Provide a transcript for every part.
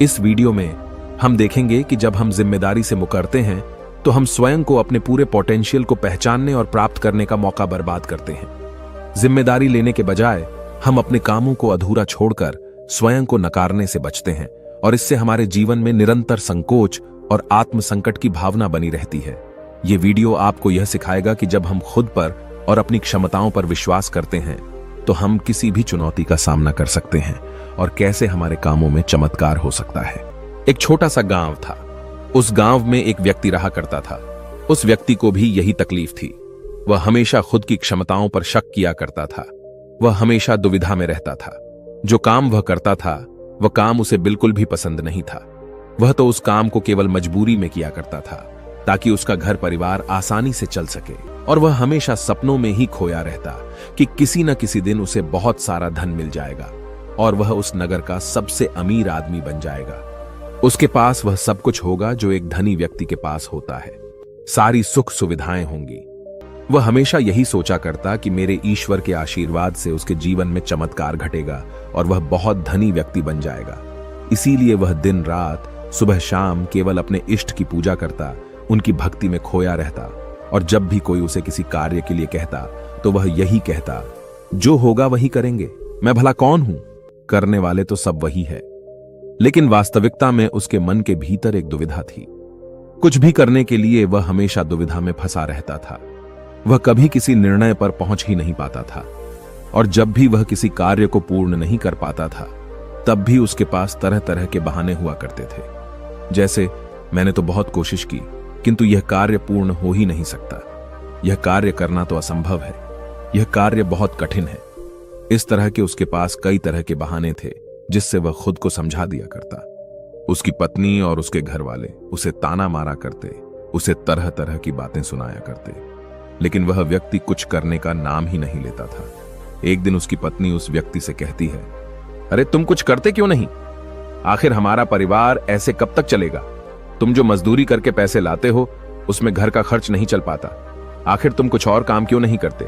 इस वीडियो में हम देखेंगे कि जब हम जिम्मेदारी से मुकरते हैं तो हम स्वयं को अपने पूरे पोटेंशियल को पहचानने और प्राप्त करने का मौका बर्बाद करते हैं। जिम्मेदारी लेने के बजाय हम अपने कामों को अधूरा छोड़कर स्वयं को नकारने से बचते हैं और इससे हमारे जीवन में निरंतर संकोच और आत्म संकट की भावना बनी रहती है। ये वीडियो आपको यह सिखाएगा कि जब हम खुद पर और अपनी क्षमताओं पर विश्वास करते हैं तो हम किसी भी चुनौती का सामना कर सकते हैं और कैसे हमारे कामों में चमत्कार हो सकता है। एक छोटा सा गांव था। उस गांव में एक व्यक्ति रहा करता था। उस व्यक्ति को भी यही तकलीफ थी। वह हमेशा खुद की क्षमताओं पर शक किया करता था। वह हमेशा दुविधा में रहता था। जो काम वह करता था वह काम उसे बिल्कुल भी पसंद नहीं था। वह तो उस काम को केवल मजबूरी में किया करता था ताकि उसका घर परिवार आसानी से चल सके, और वह हमेशा सपनों में ही खोया रहता कि किसी न किसी दिन उसे बहुत सारा धन मिल जाएगा और वह उस नगर का सबसे अमीर आदमी बन जाएगा। उसके पास वह सब कुछ होगा जो एक धनी व्यक्ति के पास होता है। सारी सुख सुविधाएं होंगी। वह हमेशा यही सोचा करता कि मेरे ईश्वर के आशीर्वाद से उसके जीवन में चमत्कार घटेगा और वह बहुत धनी व्यक्ति बन जाएगा। इसीलिए वह दिन रात सुबह शाम केवल अपने इष्ट की पूजा करता, उनकी भक्ति में खोया रहता, और जब भी कोई उसे किसी कार्य के लिए कहता तो वह यही कहता, जो होगा वही करेंगे, मैं भला कौन हूं, करने वाले तो सब वही है। लेकिन वास्तविकता में उसके मन के भीतर एक दुविधा थी। कुछ भी करने के लिए वह हमेशा दुविधा में फंसा रहता था। वह कभी किसी निर्णय पर पहुंच ही नहीं पाता था, और जब भी वह किसी कार्य को पूर्ण नहीं कर पाता था तब भी उसके पास तरह तरह के बहाने हुआ करते थे। जैसे, मैंने तो बहुत कोशिश की किंतु यह कार्य पूर्ण हो ही नहीं सकता, यह कार्य करना तो असंभव है, यह कार्य बहुत कठिन है। इस तरह के उसके पास कई तरह के बहाने थे जिससे वह खुद को समझा दिया करता। उसकी पत्नी और उसके घर वाले उसे ताना मारा करते, उसे तरह तरह की बातें सुनाया करते, लेकिन वह व्यक्ति कुछ करने का नाम ही नहीं लेता था। एक दिन उसकी पत्नी उस व्यक्ति से कहती है, अरे तुम कुछ करते क्यों नहीं? आखिर हमारा परिवार ऐसे कब तक चलेगा? तुम जो मजदूरी करके पैसे लाते हो उसमें घर का खर्च नहीं चल पाता। आखिर तुम कुछ और काम क्यों नहीं करते?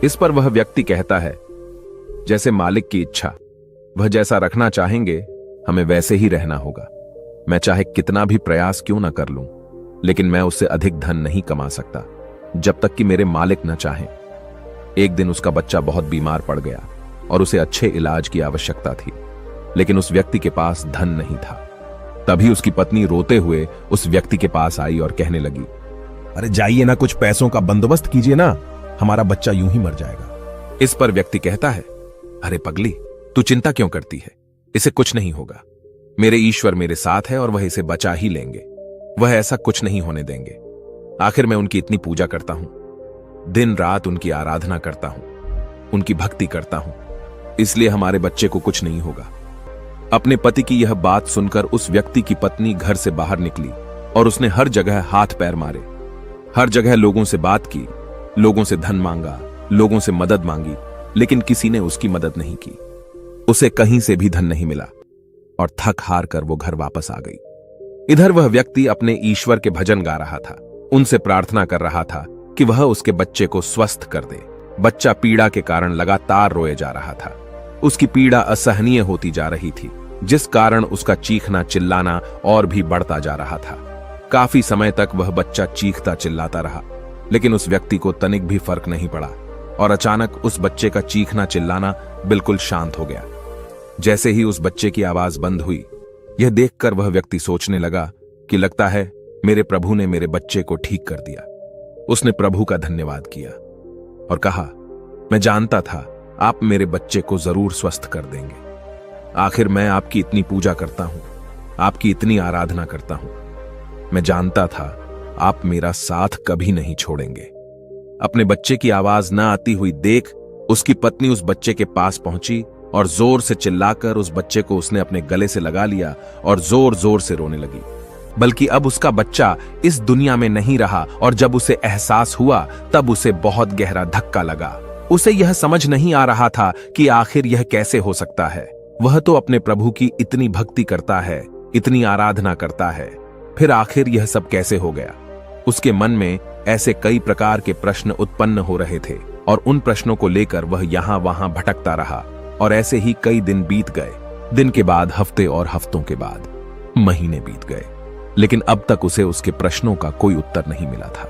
इस पर वह व्यक्ति कहता है, जैसे मालिक की इच्छा, वह जैसा रखना चाहेंगे हमें वैसे ही रहना होगा। मैं चाहे कितना भी प्रयास क्यों ना कर लूं, लेकिन मैं उससे अधिक धन नहीं कमा सकता जब तक कि मेरे मालिक न चाहें। एक दिन उसका बच्चा बहुत बीमार पड़ गया और उसे अच्छे इलाज की आवश्यकता थी, लेकिन उस व्यक्ति के पास धन नहीं था। तभी उसकी पत्नी रोते हुए उस व्यक्ति के पास आई और कहने लगी, अरे जाइए ना, कुछ पैसों का बंदोबस्त कीजिए ना, हमारा बच्चा यूं ही मर जाएगा। इस पर व्यक्ति कहता है, अरे पगली, तू चिंता क्यों करती है? इसे कुछ नहीं होगा। मेरे ईश्वर मेरे साथ है और वह इसे बचा ही लेंगे। वह ऐसा कुछ नहीं होने देंगे। आखिर मैं उनकी इतनी पूजा करता हूं, दिन रात उनकी आराधना करता हूं, उनकी भक्ति करता हूं, इसलिए हमारे बच्चे को कुछ नहीं होगा। अपने पति की यह बात सुनकर उस व्यक्ति की पत्नी घर से बाहर निकली और उसने हर जगह हाथ पैर मारे। हर जगह लोगों से बात की, लोगों से धन मांगा, लोगों से मदद मांगी, लेकिन किसी ने उसकी मदद नहीं की। उसे कहीं से भी धन नहीं मिला और थक हार कर वो घर वापस आ गई। इधर वह व्यक्ति अपने ईश्वर के भजन गा रहा था, उनसे प्रार्थना कर रहा था कि वह उसके बच्चे को स्वस्थ कर दे। बच्चा पीड़ा के कारण लगातार रोए जा रहा था। उसकी पीड़ा असहनीय होती जा रही थी, जिस कारण उसका चीखना चिल्लाना और भी बढ़ता जा रहा था। काफी समय तक वह बच्चा चीखता चिल्लाता रहा, लेकिन उस व्यक्ति को तनिक भी फर्क नहीं पड़ा और अचानक उस बच्चे का चीखना चिल्लाना बिल्कुल शांत हो गया। जैसे ही उस बच्चे की आवाज बंद हुई, यह देखकर वह व्यक्ति सोचने लगा कि लगता है मेरे प्रभु ने मेरे बच्चे को ठीक कर दिया। उसने प्रभु का धन्यवाद किया और कहा, मैं जानता था आप मेरे बच्चे को जरूर स्वस्थ कर देंगे। आखिर मैं आपकी इतनी पूजा करता हूं, आपकी इतनी आराधना करता हूं। मैं जानता था आप मेरा साथ कभी नहीं छोड़ेंगे। अपने बच्चे की आवाज न आती हुई देख उसकी पत्नी उस बच्चे के पास पहुंची और जोर से चिल्लाकर उस बच्चे को उसने अपने गले से लगा लिया और जोर जोर से रोने लगी। बल्कि अब उसका बच्चा इस दुनिया में नहीं रहा और जब उसे एहसास हुआ तब उसे बहुत गहरा धक्का लगा। उसे यह समझ नहीं आ रहा था कि आखिर यह कैसे हो सकता है। वह तो अपने प्रभु की इतनी भक्ति करता है, इतनी आराधना करता है, फिर आखिर यह सब कैसे हो गया? उसके मन में ऐसे कई प्रकार के प्रश्न उत्पन्न हो रहे थे और उन प्रश्नों को लेकर वह यहां वहां भटकता रहा और ऐसे ही कई दिन बीत गए। दिन के बाद हफ्ते और हफ्तों के बाद महीने बीत गए, लेकिन अब तक उसे उसके प्रश्नों का कोई उत्तर नहीं मिला था।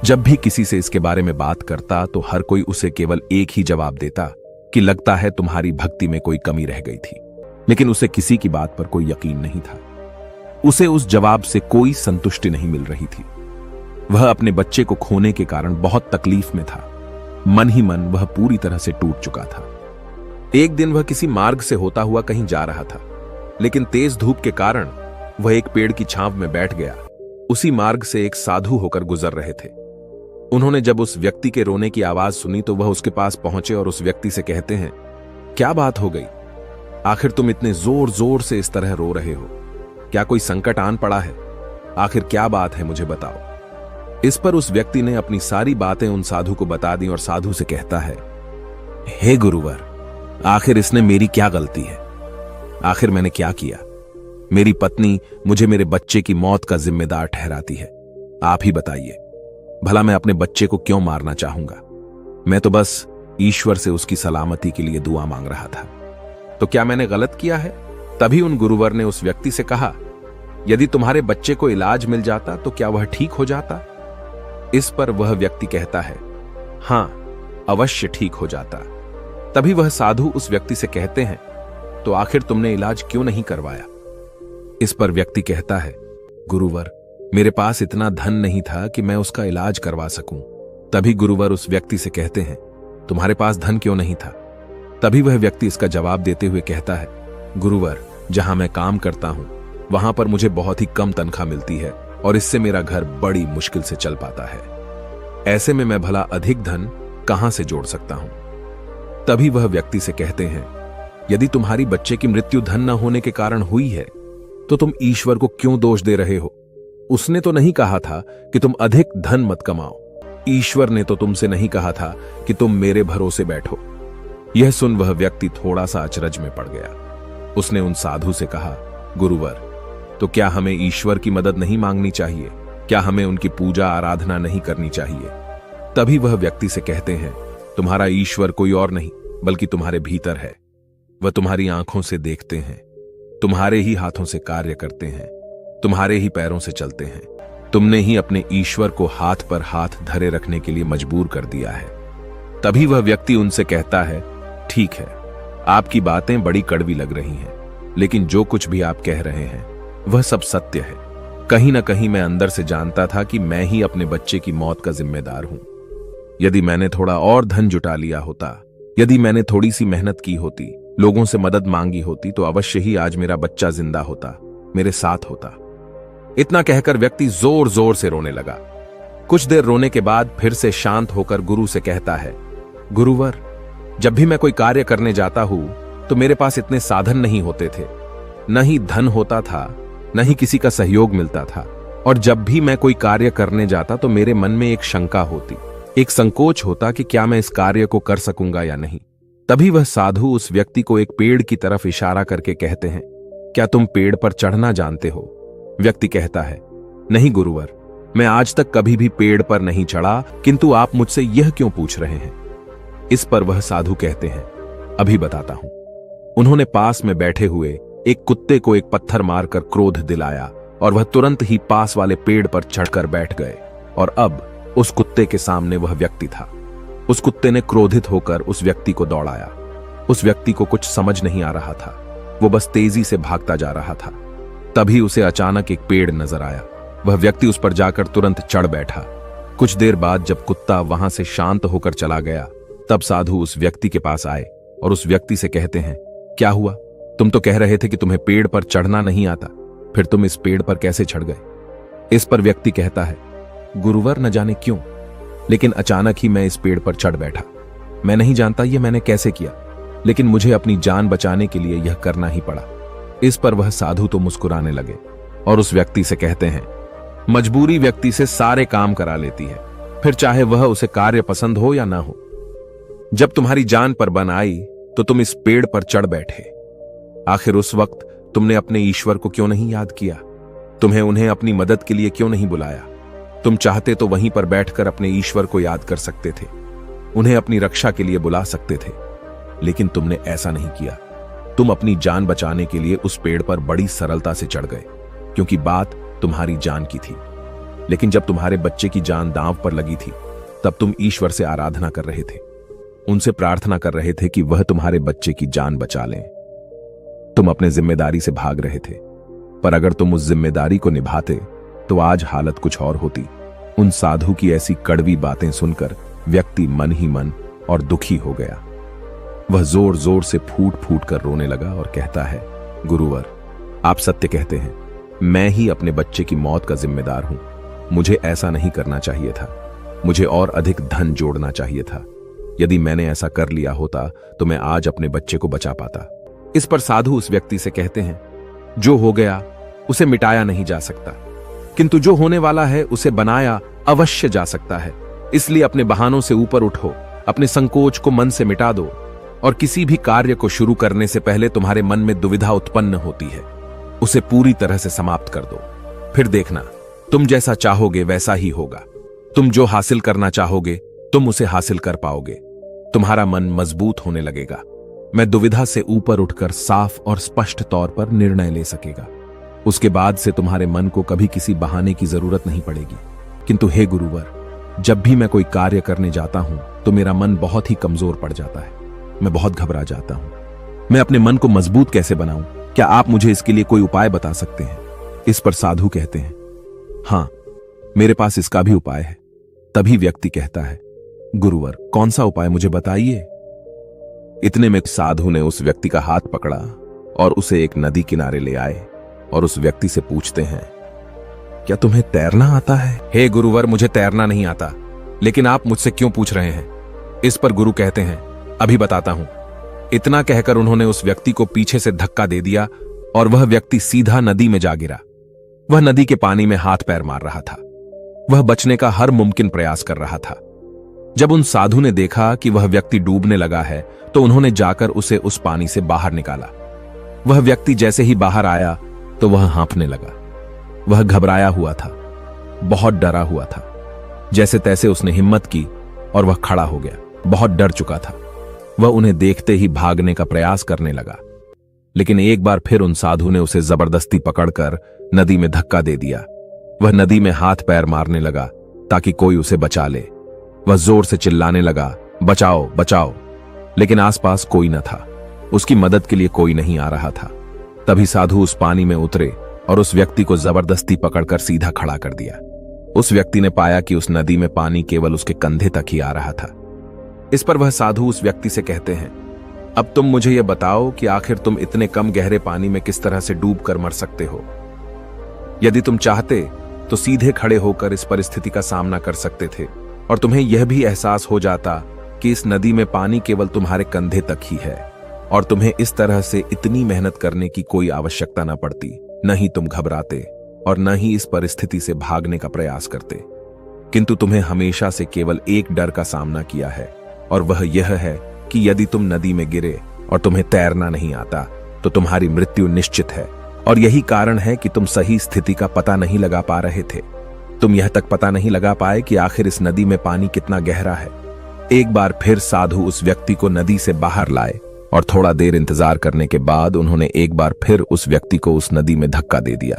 जब भी किसी से इसके बारे में बात करता तो हर कोई उसे केवल एक ही जवाब देता कि लगता है तुम्हारी भक्ति में कोई कमी रह गई थी। लेकिन उसे किसी की बात पर कोई यकीन नहीं था। उसे उस जवाब से कोई संतुष्टि नहीं मिल रही थी। वह अपने बच्चे को खोने के कारण बहुत तकलीफ में था। मन ही मन वह पूरी तरह से टूट चुका था। एक दिन वह किसी मार्ग से होता हुआ कहीं जा रहा था, लेकिन तेज धूप के कारण वह एक पेड़ की छांव में बैठ गया। उसी मार्ग से एक साधु होकर गुजर रहे थे। उन्होंने जब उस व्यक्ति के रोने की आवाज सुनी तो वह उसके पास पहुंचे और उस व्यक्ति से कहते हैं, क्या बात हो गई? आखिर तुम इतने जोर जोर से इस तरह रो रहे हो? क्या कोई संकट आन पड़ा है? आखिर क्या बात है, मुझे बताओ। इस पर उस व्यक्ति ने अपनी सारी बातें उन साधु को बता दी और साधु से कहता है, हे गुरुवर, आखिर इसने मेरी क्या गलती है? आखिर मैंने क्या किया? मेरी पत्नी मुझे मेरे बच्चे की मौत का जिम्मेदार ठहराती है। आप ही बताइए, भला मैं अपने बच्चे को क्यों मारना चाहूंगा? मैं तो बस ईश्वर से उसकी सलामती के लिए दुआ मांग रहा था। तो क्या मैंने गलत किया है? तभी उन गुरुवर ने उस व्यक्ति से कहा, यदि तुम्हारे बच्चे को इलाज मिल जाता तो क्या वह ठीक हो जाता? इस पर वह व्यक्ति कहता है, हां, अवश्य ठीक हो जाता। तभी वह साधु उस व्यक्ति से कहते हैं, तो आखिर तुमने इलाज क्यों नहीं करवाया? इस पर व्यक्ति कहता है, गुरुवर, मेरे पास इतना धन नहीं था कि मैं उसका इलाज करवा सकूं। तभी गुरुवर उस व्यक्ति से कहते हैं, तुम्हारे पास धन क्यों नहीं था? तभी वह व्यक्ति इसका जवाब देते हुए कहता है, गुरुवर, जहां मैं काम करता हूं वहां पर मुझे बहुत ही कम तनख्वाह मिलती है और इससे मेरा घर बड़ी मुश्किल से चल पाता है। ऐसे में मैं भला अधिक धन कहां से जोड़ सकता हूं? तभी वह व्यक्ति से कहते हैं, यदि तुम्हारी बच्चे की मृत्यु धन न होने के कारण हुई है तो तुम ईश्वर को क्यों दोष दे रहे हो? उसने तो नहीं कहा था कि तुम अधिक धन मत कमाओ। ईश्वर ने तो तुमसे नहीं कहा था कि तुम मेरे भरोसे बैठो। यह सुन वह व्यक्ति थोड़ा सा अचरज में पड़ गया। उसने उन साधु से कहा, गुरुवर, तो क्या हमें ईश्वर की मदद नहीं मांगनी चाहिए? क्या हमें उनकी पूजा आराधना नहीं करनी चाहिए? तभी वह व्यक्ति से कहते हैं, तुम्हारा ईश्वर कोई और नहीं बल्कि तुम्हारे भीतर है। वह तुम्हारी आंखों से देखते हैं, तुम्हारे ही हाथों से कार्य करते हैं, तुम्हारे ही पैरों से चलते हैं। तुमने ही अपने ईश्वर को हाथ पर हाथ धरे रखने के लिए मजबूर कर दिया है। तभी वह व्यक्ति उनसे कहता है, ठीक है, आपकी बातें बड़ी कड़वी लग रही हैं, लेकिन जो कुछ भी आप कह रहे हैं वह सब सत्य है। कहीं ना कहीं मैं अंदर से जानता था कि मैं ही अपने बच्चे की मौत का जिम्मेदार हूं। यदि मैंने थोड़ा और धन जुटा लिया होता, यदि मैंने थोड़ी सी मेहनत की होती, लोगों से मदद मांगी होती, तो अवश्य ही आज मेरा बच्चा जिंदा होता, मेरे साथ होता। इतना कहकर व्यक्ति जोर जोर से रोने लगा। कुछ देर रोने के बाद फिर से शांत होकर गुरु से कहता है, गुरुवर, जब भी मैं कोई कार्य करने जाता हूं तो मेरे पास इतने साधन नहीं होते थे, न ही धन होता था, न ही किसी का सहयोग मिलता था। और जब भी मैं कोई कार्य करने जाता तो मेरे मन में एक शंका होती, एक संकोच होता कि क्या मैं इस कार्य को कर सकूंगा या नहीं। तभी वह साधु उस व्यक्ति को एक पेड़ की तरफ इशारा करके कहते हैं, क्या तुम पेड़ पर चढ़ना जानते हो? व्यक्ति कहता है, नहीं गुरुवर, मैं आज तक कभी भी पेड़ पर नहीं चढ़ा, किंतु आप मुझसे यह क्यों पूछ रहे हैं? इस पर वह साधु कहते हैं, अभी बताता हूं। उन्होंने पास में बैठे हुए एक कुत्ते को एक पत्थर मारकर क्रोध दिलाया और वह तुरंत ही पास वाले पेड़ पर चढ़कर बैठ गए। और अब उस कुत्ते के सामने वह व्यक्ति था। उस कुत्ते ने क्रोधित होकर उस व्यक्ति को दौड़ाया। उस व्यक्ति को कुछ समझ नहीं आ रहा था, वो बस तेजी से भागता जा रहा था। तभी उसे अचानक एक पेड़ नजर आया। वह व्यक्ति उस पर जाकर तुरंत चढ़ बैठा। कुछ देर बाद जब कुत्ता वहां से शांत होकर चला गया, तब साधु उस व्यक्ति के पास आए और उस व्यक्ति से कहते हैं, क्या हुआ? तुम तो कह रहे थे कि तुम्हें पेड़ पर चढ़ना नहीं आता, फिर तुम इस पेड़ पर कैसे चढ़ गए? इस पर व्यक्ति कहता है, गुरुवर, न जाने क्यों, लेकिन अचानक ही मैं इस पेड़ पर चढ़ बैठा। मैं नहीं जानता ये मैंने कैसे किया, लेकिन मुझे अपनी जान बचाने के लिए यह करना ही पड़ा। इस पर वह साधु तो मुस्कुराने लगे और उस व्यक्ति से कहते हैं, मजबूरी व्यक्ति से सारे काम करा लेती है, फिर चाहे वह उसे कार्य पसंद हो या ना हो। जब तुम्हारी जान पर बन आई तो तुम इस पेड़ पर चढ़ बैठे। आखिर उस वक्त तुमने अपने ईश्वर को क्यों नहीं याद किया? तुम्हें उन्हें अपनी मदद के लिए क्यों नहीं बुलाया? तुम चाहते तो वहीं पर बैठकर अपने ईश्वर को याद कर सकते थे, उन्हें अपनी रक्षा के लिए बुला सकते थे, लेकिन तुमने ऐसा नहीं किया। तुम अपनी जान बचाने के लिए उस पेड़ पर बड़ी सरलता से चढ़ गए, क्योंकि बात तुम्हारी जान की थी। लेकिन जब तुम्हारे बच्चे की जान दांव पर लगी थी, तब तुम ईश्वर से आराधना कर रहे थे, उनसे प्रार्थना कर रहे थे कि वह तुम्हारे बच्चे की जान बचा लें। तुम अपने जिम्मेदारी से भाग रहे थे, पर अगर तुम उस जिम्मेदारी को निभाते तो आज हालत कुछ और होती। उन साधु की ऐसी कड़वी बातें सुनकर व्यक्ति मन ही मन और दुखी हो गया। वह जोर जोर से फूट फूट कर रोने लगा और कहता है, गुरुवर, आप सत्य कहते हैं, मैं ही अपने बच्चे की मौत का जिम्मेदार हूं। मुझे ऐसा नहीं करना चाहिए था, मुझे और अधिक धन जोड़ना चाहिए था। यदि मैंने ऐसा कर लिया होता तो मैं आज अपने बच्चे को बचा पाता। इस पर साधु उस व्यक्ति से कहते हैं, जो हो गया उसे मिटाया नहीं जा सकता, किंतु जो होने वाला है उसे बनाया अवश्य जा सकता है। इसलिए अपने बहानों से ऊपर उठो, अपने संकोच को मन से मिटा दो, और किसी भी कार्य को शुरू करने से पहले तुम्हारे मन में दुविधा उत्पन्न होती है, उसे पूरी तरह से समाप्त कर दो। फिर देखना, तुम जैसा चाहोगे वैसा ही होगा। तुम जो हासिल करना चाहोगे तुम उसे हासिल कर पाओगे। तुम्हारा मन मजबूत होने लगेगा। मैं दुविधा से ऊपर उठकर साफ और स्पष्ट तौर पर निर्णय ले सकेगा। उसके बाद से तुम्हारे मन को कभी किसी बहाने की जरूरत नहीं पड़ेगी। किंतु हे गुरुवर, जब भी मैं कोई कार्य करने जाता हूं तो मेरा मन बहुत ही कमजोर पड़ जाता है, मैं बहुत घबरा जाता हूं। मैं अपने मन को मजबूत कैसे बनाऊं? क्या आप मुझे इसके लिए कोई उपाय बता सकते हैं? इस पर साधु कहते हैं, हां, मेरे पास इसका भी उपाय है। तभी व्यक्ति कहता है, गुरुवर, कौन सा उपाय, मुझे बताइए। इतने में साधु ने उस व्यक्ति का हाथ पकड़ा और उसे एक नदी किनारे ले आए और उस व्यक्ति से पूछते हैं, क्या तुम्हें तैरना आता है? हे गुरुवर, मुझे तैरना नहीं आता, लेकिन आप मुझसे क्यों पूछ रहे हैं? इस पर गुरु कहते हैं, अभी बताता हूं। इतना कहकर उन्होंने उस व्यक्ति को पीछे से धक्का दे दिया और वह व्यक्ति सीधा नदी में जा गिरा। वह नदी के पानी में हाथ पैर मार रहा था। वह बचने का हर मुमकिन प्रयास कर रहा था। जब उन साधु ने देखा कि वह व्यक्ति डूबने लगा है तो उन्होंने जाकर उसे उस पानी से बाहर निकाला। वह व्यक्ति जैसे ही बाहर आया तो वह हाँफने लगा। वह घबराया हुआ था, बहुत डरा हुआ था। जैसे तैसे उसने हिम्मत की और वह खड़ा हो गया। बहुत डर चुका था। वह उन्हें देखते ही भागने का प्रयास करने लगा, लेकिन एक बार फिर उन साधु ने उसे जबरदस्ती पकड़कर नदी में धक्का दे दिया। वह नदी में हाथ पैर मारने लगा ताकि कोई उसे बचा ले। वह जोर से चिल्लाने लगा, बचाओ बचाओ, लेकिन आसपास कोई न था। उसकी मदद के लिए कोई नहीं आ रहा था। तभी साधु उस पानी में उतरे और उस व्यक्ति को जबरदस्ती पकड़कर सीधा खड़ा कर दिया। उस व्यक्ति ने पाया कि उस नदी में पानी केवल उसके कंधे तक ही आ रहा था। इस पर वह साधु उस व्यक्ति से कहते हैं, अब तुम मुझे यह बताओ कि आखिर तुम इतने कम गहरे पानी में किस तरह से डूब कर मर सकते हो? यदि तुम चाहते तो सीधे खड़े होकर इस परिस्थिति का सामना कर सकते थे और तुम्हें यह भी एहसास हो जाता कि इस नदी में पानी केवल तुम्हारे कंधे तक ही है और तुम्हें इस तरह से इतनी मेहनत करने की कोई आवश्यकता न पड़ती। न ही तुम घबराते और न ही इस परिस्थिति से भागने का प्रयास करते। किंतु तुम्हें हमेशा से केवल एक डर का सामना किया है, और वह यह है कि यदि तुम नदी में गिरे और तुम्हें तैरना नहीं आता तो तुम्हारी मृत्यु निश्चित है। और यही कारण है कि तुम सही स्थिति का पता नहीं लगा पा रहे थे। तुम यह तक पता नहीं लगा पाए कि आखिर इस नदी में पानी कितना गहरा है। एक बार फिर साधु उस व्यक्ति को नदी से बाहर लाए और थोड़ा देर इंतजार करने के बाद उन्होंने एक बार फिर उस व्यक्ति को उस नदी में धक्का दे दिया।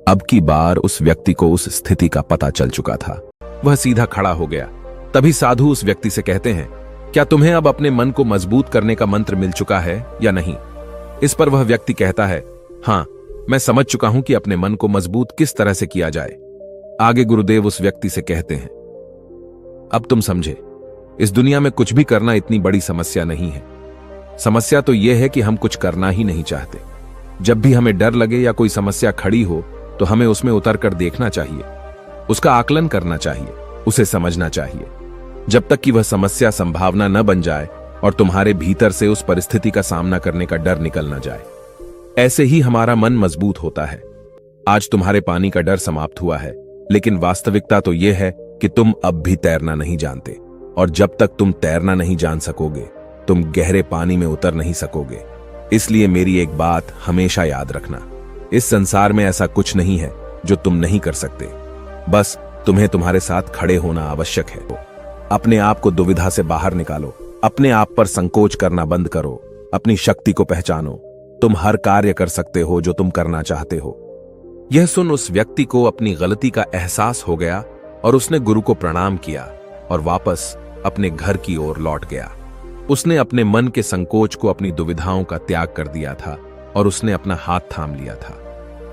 अब की बार उस व्यक्ति को उस स्थिति का पता चल चुका था। वह सीधा खड़ा हो गया। तभी साधु उस व्यक्ति से कहते हैं, क्या तुम्हें अब अपने मन को मजबूत करने का मंत्र मिल चुका है या नहीं? इस पर वह व्यक्ति कहता है, हां, मैं समझ चुका हूं कि अपने मन को मजबूत किस तरह से किया जाए। आगे गुरुदेव उस व्यक्ति से कहते हैं, अब तुम समझे, इस दुनिया में कुछ भी करना इतनी बड़ी समस्या नहीं है। समस्या तो यह है कि हम कुछ करना ही नहीं चाहते। जब भी हमें डर लगे या कोई समस्या खड़ी हो तो हमें उसमें उतरकर देखना चाहिए, उसका आकलन करना चाहिए, उसे समझना चाहिए, जब तक कि वह समस्या संभावना न बन जाए और तुम्हारे भीतर से उस परिस्थिति का सामना करने का डर निकल न जाए। ऐसे ही हमारा मन मजबूत होता है। आज तुम्हारे पानी का डर समाप्त हुआ है, लेकिन वास्तविकता तो यह है कि तुम अब भी तैरना नहीं जानते, और जब तक तुम तैरना नहीं जान सकोगे तुम गहरे पानी में उतर नहीं सकोगे। इसलिए मेरी एक बात हमेशा याद रखना, इस संसार में ऐसा कुछ नहीं है जो तुम नहीं कर सकते। बस तुम्हें तुम्हारे साथ खड़े होना आवश्यक है। अपने आप को दुविधा से बाहर निकालो, अपने आप पर संकोच करना बंद करो, अपनी शक्ति को पहचानो तुम हर कार्य कर सकते हो जो तुम करना चाहते हो। यह सुन उस व्यक्ति को अपनी गलती का एहसास हो गया और उसने गुरु को प्रणाम किया और वापस अपने घर की ओर लौट गया। उसने अपने मन के संकोच को, अपनी दुविधाओं का त्याग कर दिया था और उसने अपना हाथ थाम लिया था।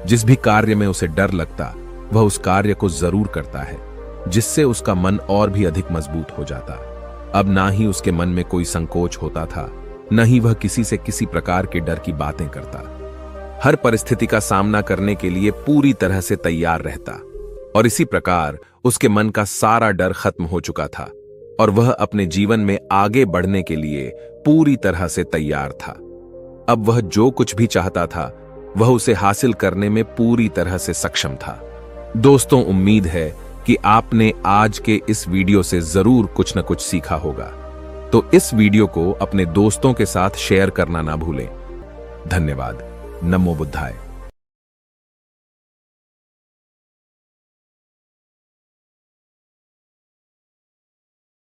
जिस भी कार्य में उसे डर लगता वह उस कार्य को जरूर करता है, जिससे उसका मन और भी अधिक मजबूत हो जाता। अब ना ही उसके मन में कोई संकोच होता था, न ही वह किसी से किसी प्रकार के डर की बातें करता। हर परिस्थिति का सामना करने के लिए पूरी तरह से तैयार रहता और इसी प्रकार उसके मन का सारा डर खत्म हो चुका था और वह अपने जीवन में आगे बढ़ने के लिए पूरी तरह से तैयार था। अब वह जो कुछ भी चाहता था वह उसे हासिल करने में पूरी तरह से सक्षम था। दोस्तों, उम्मीद है कि आपने आज के इस वीडियो से जरूर कुछ न कुछ सीखा होगा, तो इस वीडियो को अपने दोस्तों के साथ शेयर करना ना भूलें। धन्यवाद। नमो बुद्धाय।